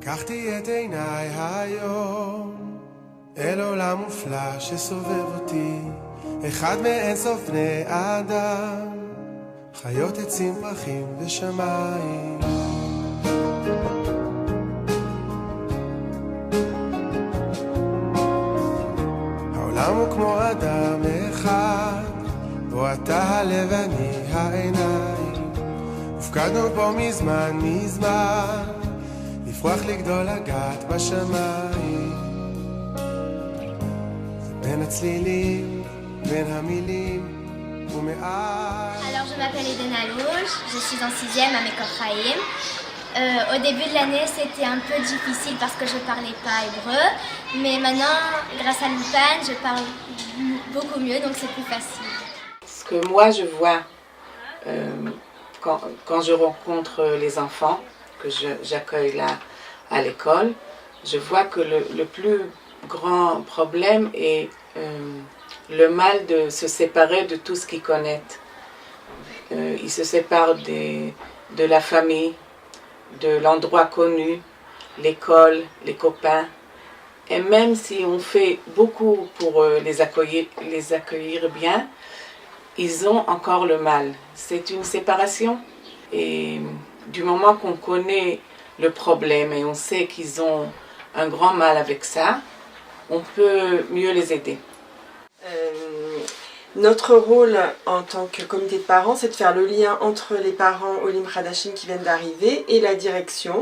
פקחתי את עיניי היום אל עולם מופלא שסובב אותי, אחד מאינסוף בני אדם, חיות עצים פרחים ושמיים. העולם הוא כמו אדם אחד, בו אתה הלב ואני העיניים, הופקדנו פה מזמן מזמן, לפרוח לגדול לגעת בשמיים. בין הצלילים, בין המילים ומעל. Alors je m'appelle Eden Alouche, je suis en 6e à Mekor Chaim. Au début de l'année c'était un peu difficile parce que je ne parlais pas hébreu, mais maintenant grâce à l'Ulpan je parle beaucoup mieux, donc c'est plus facile. Ce que moi je vois quand je rencontre les enfants que j'accueille là à l'école, je vois que le plus grand problème est le mal de se séparer de tout ce qu'ils connaissent. Ils se séparent de la famille, de l'endroit connu, l'école, les copains. Et même si on fait beaucoup pour les accueillir bien, ils ont encore le mal. C'est une séparation. Et du moment qu'on connaît le problème et on sait qu'ils ont un grand mal avec ça, on peut mieux les aider. Notre rôle en tant que comité de parents, c'est de faire le lien entre les parents Olim Hadashim qui viennent d'arriver et la direction,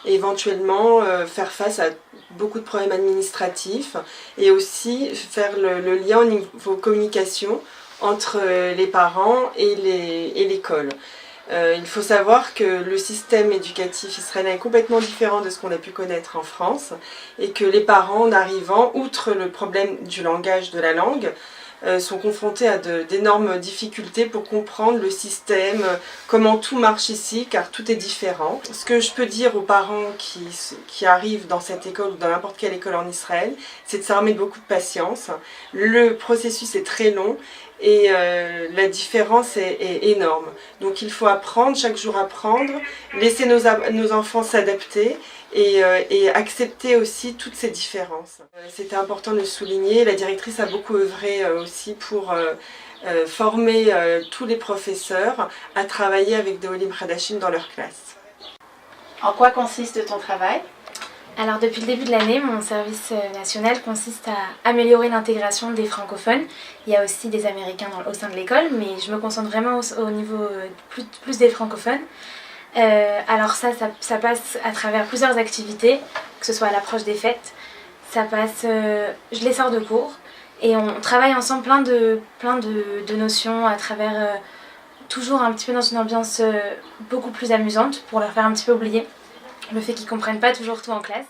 et éventuellement faire face à beaucoup de problèmes administratifs, et aussi faire le lien au niveau communication entre les parents et l'école. Il faut savoir que le système éducatif israélien est complètement différent de ce qu'on a pu connaître en France, et que les parents, en arrivant, outre le problème du langage, de la langue, sont confrontés à d'énormes difficultés pour comprendre le système, comment tout marche ici, car tout est différent. Ce que je peux dire aux parents qui arrivent dans cette école ou dans n'importe quelle école en Israël, c'est de s'armer de beaucoup de patience. Le processus est très long et la différence est énorme. Donc il faut apprendre, chaque jour apprendre, laisser nos enfants s'adapter et accepter aussi toutes ces différences. C'était important de le souligner. La directrice a beaucoup œuvré aussi pour former tous les professeurs à travailler avec des Olim Hadashim dans leur classe. En quoi consiste ton travail ? Alors depuis le début de l'année, mon service national consiste à améliorer l'intégration des francophones. Il y a aussi des Américains au sein de l'école, mais je me concentre vraiment au niveau plus des francophones. Alors ça passe à travers plusieurs activités, que ce soit à l'approche des fêtes. Ça passe, je les sors de cours et on travaille ensemble plein de notions à travers toujours un petit peu dans une ambiance beaucoup plus amusante pour leur faire un petit peu oublier le fait qu'ils ne comprennent pas toujours tout en classe.